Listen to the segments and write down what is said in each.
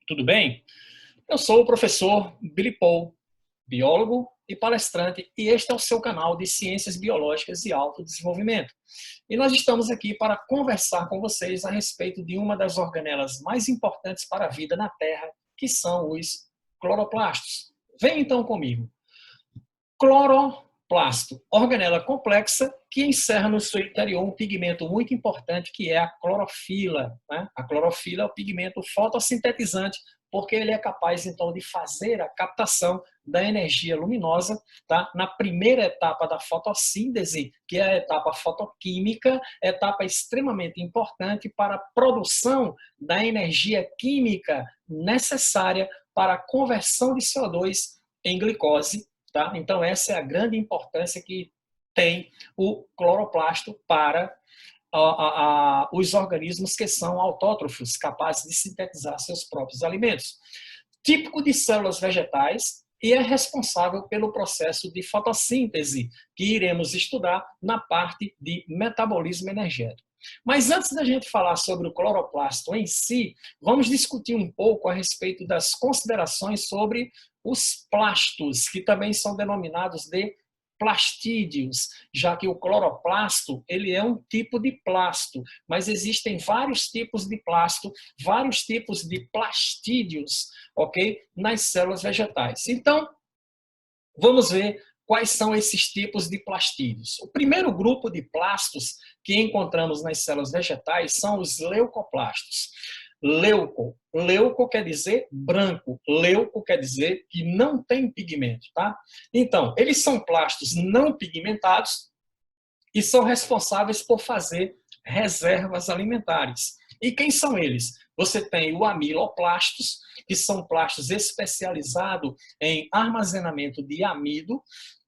Tudo bem? Eu sou o professor Billy Paul, biólogo e palestrante, e este é o seu canal de Ciências Biológicas e Autodesenvolvimento. E nós estamos aqui para conversar com vocês a respeito de uma das organelas mais importantes para a vida na Terra, que são os cloroplastos. Vem então comigo. Cloroplasto, organela complexa que encerra no seu interior um pigmento muito importante que é a clorofila, né? A clorofila é o pigmento fotossintetizante, porque ele é capaz então de fazer a captação da energia luminosa, tá? Na primeira etapa da fotossíntese, que é a etapa fotoquímica, etapa extremamente importante para a produção da energia química necessária para a conversão de CO2 em glicose. Tá? Então, essa é a grande importância que tem o cloroplasto para os organismos que são autótrofos, capazes de sintetizar seus próprios alimentos. Típico de células vegetais e é responsável pelo processo de fotossíntese, que iremos estudar na parte de metabolismo energético. Mas antes da gente falar sobre o cloroplasto em si, vamos discutir um pouco a respeito das considerações sobre os plastos, que também são denominados de plastídeos, já que o cloroplasto ele é um tipo de plasto, mas existem vários tipos de plasto, vários tipos de plastídeos, ok? Nas células vegetais. Então, vamos ver quais são esses tipos de plastídeos. O primeiro grupo de plastos que encontramos nas células vegetais são os leucoplastos. Leuco quer dizer branco, leuco quer dizer que não tem pigmento, tá? Então, eles são plastos não pigmentados e são responsáveis por fazer reservas alimentares. E quem são eles? Você tem o amiloplastos, que são plastos especializados em armazenamento de amido.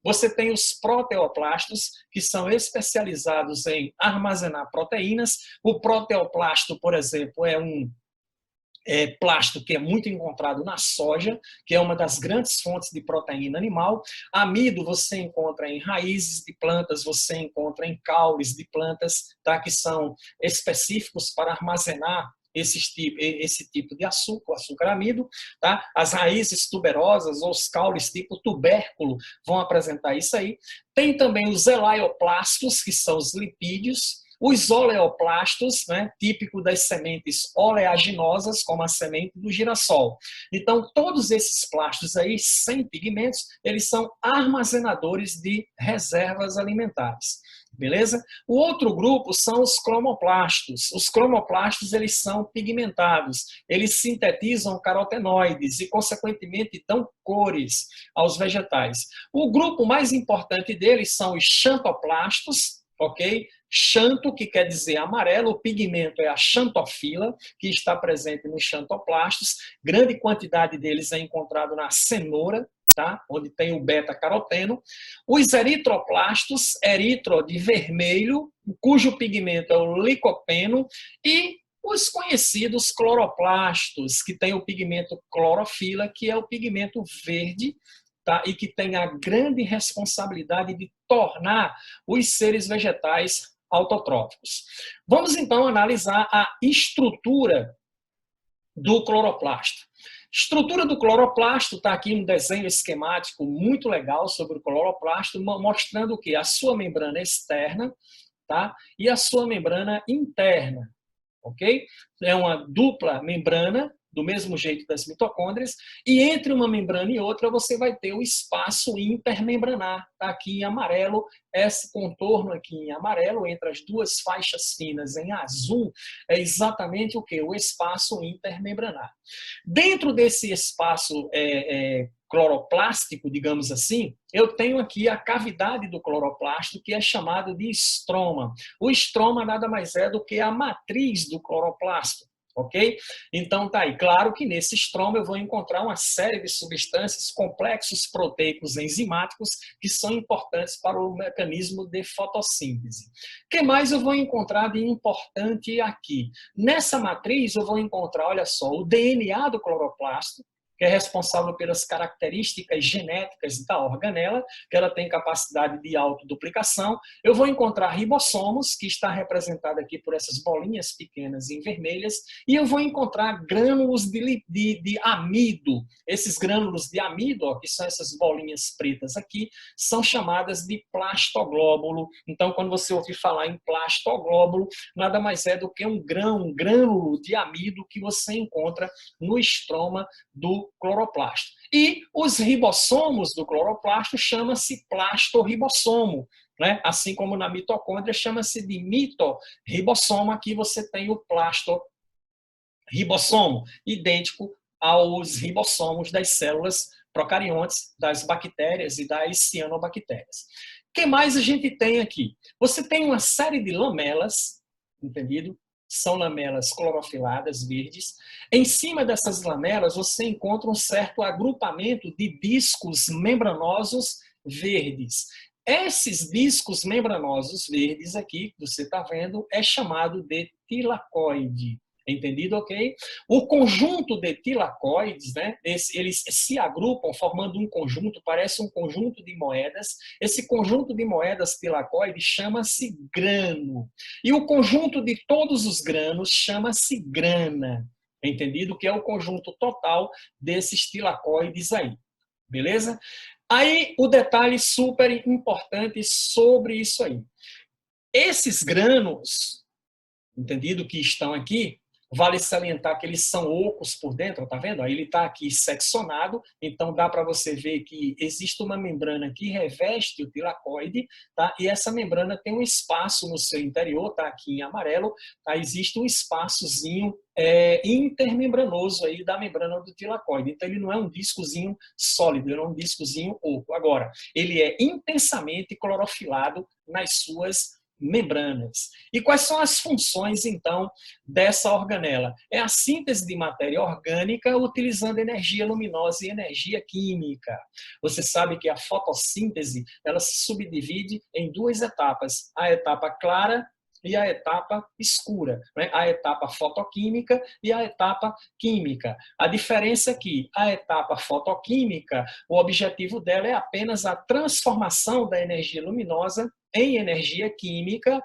Você tem os proteoplastos, que são especializados em armazenar proteínas. O proteoplasto, por exemplo, é um plasto que é muito encontrado na soja, que é uma das grandes fontes de proteína animal. Amido você encontra em raízes de plantas, você encontra em caules de plantas, tá? Que são específicos para armazenar esse tipo de açúcar, o açúcar amido. Tá? As raízes tuberosas ou os caules tipo tubérculo vão apresentar isso aí. Tem também os elaioplastos, que são os lipídios. Os oleoplastos, né, típico das sementes oleaginosas, como a semente do girassol. Então, todos esses plastos aí, sem pigmentos, eles são armazenadores de reservas alimentares. Beleza? O outro grupo são os cromoplastos. Os cromoplastos, eles são pigmentados. Eles sintetizam carotenoides e, consequentemente, dão cores aos vegetais. O grupo mais importante deles são os xantoplastos, ok? Xanto, que quer dizer amarelo, o pigmento é a xantofila, que está presente nos xantoplastos. Grande quantidade deles é encontrado na cenoura, tá? Onde tem o beta-caroteno. Os eritroplastos, eritro de vermelho, cujo pigmento é o licopeno, e os conhecidos cloroplastos, que tem o pigmento clorofila, que é o pigmento verde, tá? E que tem a grande responsabilidade de tornar os seres vegetais autotróficos. Vamos então analisar a estrutura do cloroplasto. Estrutura do cloroplasto está aqui um desenho esquemático muito legal sobre o cloroplasto, mostrando o que? A sua membrana externa, tá? E a sua membrana interna, ok? É uma dupla membrana, do mesmo jeito das mitocôndrias, e entre uma membrana e outra você vai ter o espaço intermembranar, tá? Aqui em amarelo, esse contorno aqui em amarelo, entre as duas faixas finas em azul, é exatamente o que? O espaço intermembranar. Dentro desse espaço cloroplástico, digamos assim, eu tenho aqui a cavidade do cloroplasto, que é chamado de estroma. O estroma nada mais é do que a matriz do cloroplasto. Ok? Então tá aí. Claro que nesse estroma eu vou encontrar uma série de substâncias, complexos proteicos enzimáticos que são importantes para o mecanismo de fotossíntese. O que mais eu vou encontrar de importante aqui? Nessa matriz eu vou encontrar, olha só, o DNA do cloroplasto, que é responsável pelas características genéticas da organela, que ela tem capacidade de autoduplicação. Eu vou encontrar ribossomos, que está representado aqui por essas bolinhas pequenas em vermelhas, e eu vou encontrar grânulos de amido. Esses grânulos de amido, ó, que são essas bolinhas pretas aqui, são chamadas de plastoglóbulo. Então, quando você ouvir falar em plastoglóbulo, nada mais é do que um grânulo de amido que você encontra no estroma do cloroplasto. E os ribossomos do cloroplasto chama-se plastorribossomo, né? Assim como na mitocôndria chama-se de mitorribossomo, aqui você tem o plastorribossomo, idêntico aos ribossomos das células procariontes, das bactérias e das cianobactérias. O que mais a gente tem aqui? Você tem uma série de lamelas, entendido? São lamelas clorofiladas, verdes. Em cima dessas lamelas, você encontra um certo agrupamento de discos membranosos verdes. Esses discos membranosos verdes aqui, que você está vendo, é chamado de tilacoide. Entendido, ok? O conjunto de tilacoides, né, eles se agrupam formando um conjunto, parece um conjunto de moedas. Esse conjunto de moedas tilacoides chama-se grano. E o conjunto de todos os granos chama-se grana. Entendido? Que é o conjunto total desses tilacoides aí. Beleza? Aí o detalhe super importante sobre isso aí. Esses granos, entendido, que estão aqui, vale salientar que eles são ocos por dentro, tá vendo? Aí ele está aqui seccionado, então dá para você ver que existe uma membrana que reveste o tilacoide, tá? E essa membrana tem um espaço no seu interior, tá aqui em amarelo, tá? Existe um espaçozinho intermembranoso aí da membrana do tilacoide. Então ele não é um discozinho sólido, ele é um discozinho oco. Agora, ele é intensamente clorofilado nas suas membranas. E quais são as funções, então, dessa organela? É a síntese de matéria orgânica utilizando energia luminosa e energia química. Você sabe que a fotossíntese, ela se subdivide em duas etapas, a etapa clara e a etapa escura, né? A etapa fotoquímica e a etapa química. A diferença é que a etapa fotoquímica, o objetivo dela é apenas a transformação da energia luminosa em energia química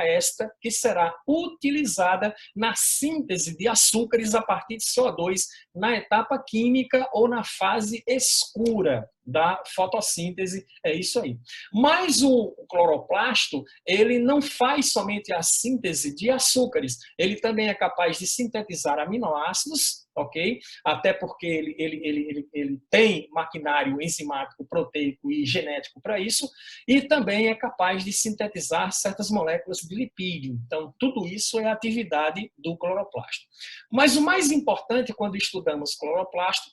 esta que será utilizada na síntese de açúcares a partir de CO2 na etapa química ou na fase escura da fotossíntese, é isso aí. Mas o cloroplasto, ele não faz somente a síntese de açúcares, ele também é capaz de sintetizar aminoácidos, ok? Até porque ele tem maquinário enzimático, proteico e genético para isso, e também é capaz de sintetizar certas moléculas de lipídio. Então, tudo isso é a atividade do cloroplasto. Mas o mais importante quando estudamos cloroplasto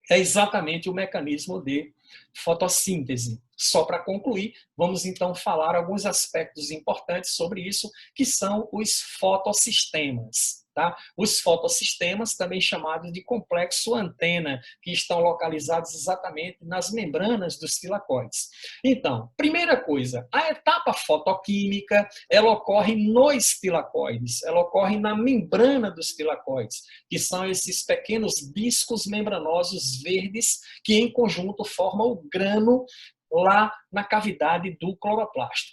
é exatamente o mecanismo de fotossíntese. Só para concluir, vamos então falar alguns aspectos importantes sobre isso, que são os fotossistemas. Tá? Os fotossistemas, também chamados de complexo antena, que estão localizados exatamente nas membranas dos tilacoides. Então, primeira coisa, a etapa fotoquímica, ela ocorre nos tilacoides, ela ocorre na membrana dos tilacoides, que são esses pequenos discos membranosos verdes que em conjunto formam o grano lá na cavidade do cloroplasto.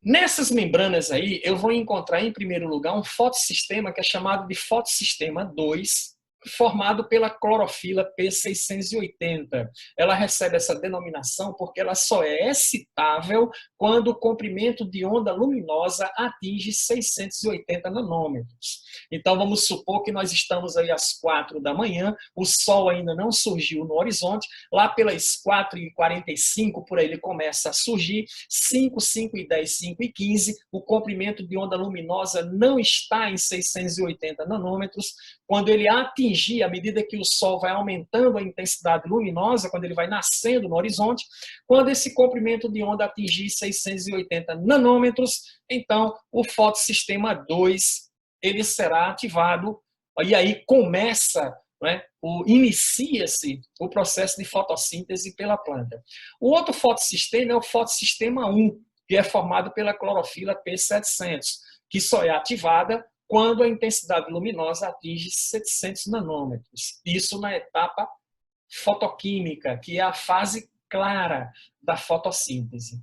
Nessas membranas aí, eu vou encontrar, em primeiro lugar, um fotossistema que é chamado de fotossistema 2, formado pela clorofila P680. Ela recebe essa denominação porque ela só é excitável quando o comprimento de onda luminosa atinge 680 nanômetros. Então, vamos supor que nós estamos aí às 4 da manhã, o sol ainda não surgiu no horizonte, lá pelas 4h45, por aí ele começa a surgir, 5, 5h10, 5h15, o comprimento de onda luminosa não está em 680 nanômetros. Quando ele atingir, à medida que o Sol vai aumentando a intensidade luminosa, quando ele vai nascendo no horizonte, quando esse comprimento de onda atingir 680 nanômetros, então o fotossistema 2 ele será ativado, e aí começa, né, inicia-se o processo de fotossíntese pela planta. O outro fotossistema é o fotossistema 1, que é formado pela clorofila P700, que só é ativada quando a intensidade luminosa atinge 700 nanômetros. Isso na etapa fotoquímica, que é a fase clara da fotossíntese.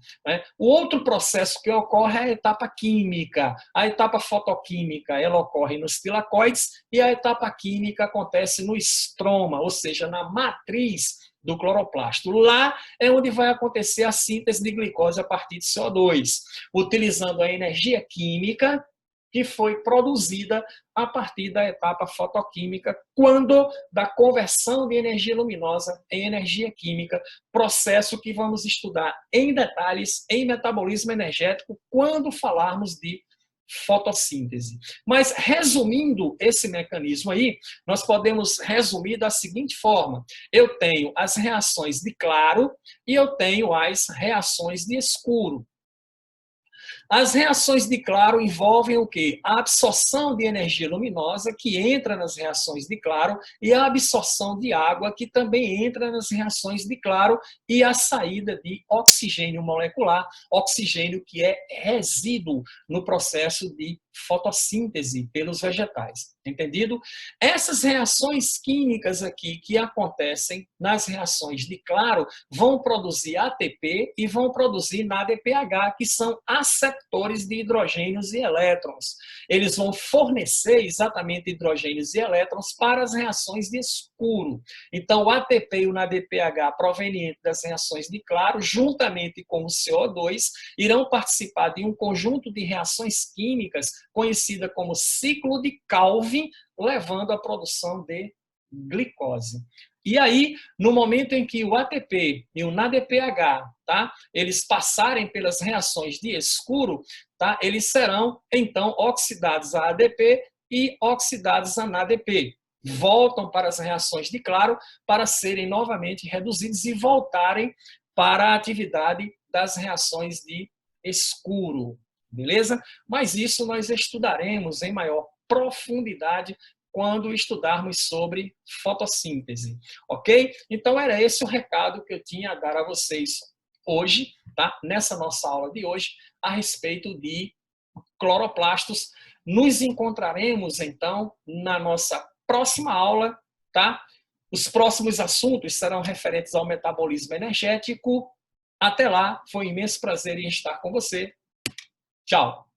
O outro processo que ocorre é a etapa química. A etapa fotoquímica ela ocorre nos tilacoides e a etapa química acontece no estroma, ou seja, na matriz do cloroplasto. Lá é onde vai acontecer a síntese de glicose a partir de CO2, utilizando a energia química que foi produzida a partir da etapa fotoquímica, quando da conversão de energia luminosa em energia química, processo que vamos estudar em detalhes em metabolismo energético quando falarmos de fotossíntese. Mas, resumindo esse mecanismo aí, nós podemos resumir da seguinte forma: eu tenho as reações de claro e eu tenho as reações de escuro. As reações de claro envolvem o quê? A absorção de energia luminosa, que entra nas reações de claro, e a absorção de água, que também entra nas reações de claro, e a saída de oxigênio molecular, oxigênio que é resíduo no processo de fotossíntese pelos vegetais. Entendido? Essas reações químicas aqui que acontecem nas reações de claro vão produzir ATP e vão produzir NADPH, que são aceptores de hidrogênios e elétrons. Eles vão fornecer exatamente hidrogênios e elétrons para as reações de escuro. Então, o ATP e o NADPH provenientes das reações de claro, juntamente com o CO2, irão participar de um conjunto de reações químicas conhecida como ciclo de Calvin, levando à produção de glicose. E aí, no momento em que o ATP e o NADPH, tá, eles passarem pelas reações de escuro, tá, eles serão, então, oxidados a ADP e oxidados a NADP. Voltam para as reações de claro para serem novamente reduzidos e voltarem para a atividade das reações de escuro. Beleza? Mas isso nós estudaremos em maior profundidade quando estudarmos sobre fotossíntese, ok? Então era esse o recado que eu tinha a dar a vocês hoje, tá? Nessa nossa aula de hoje, a respeito de cloroplastos. Nos encontraremos, então, na nossa próxima aula, tá? Os próximos assuntos serão referentes ao metabolismo energético. Até lá, foi um imenso prazer em estar com você. Tchau!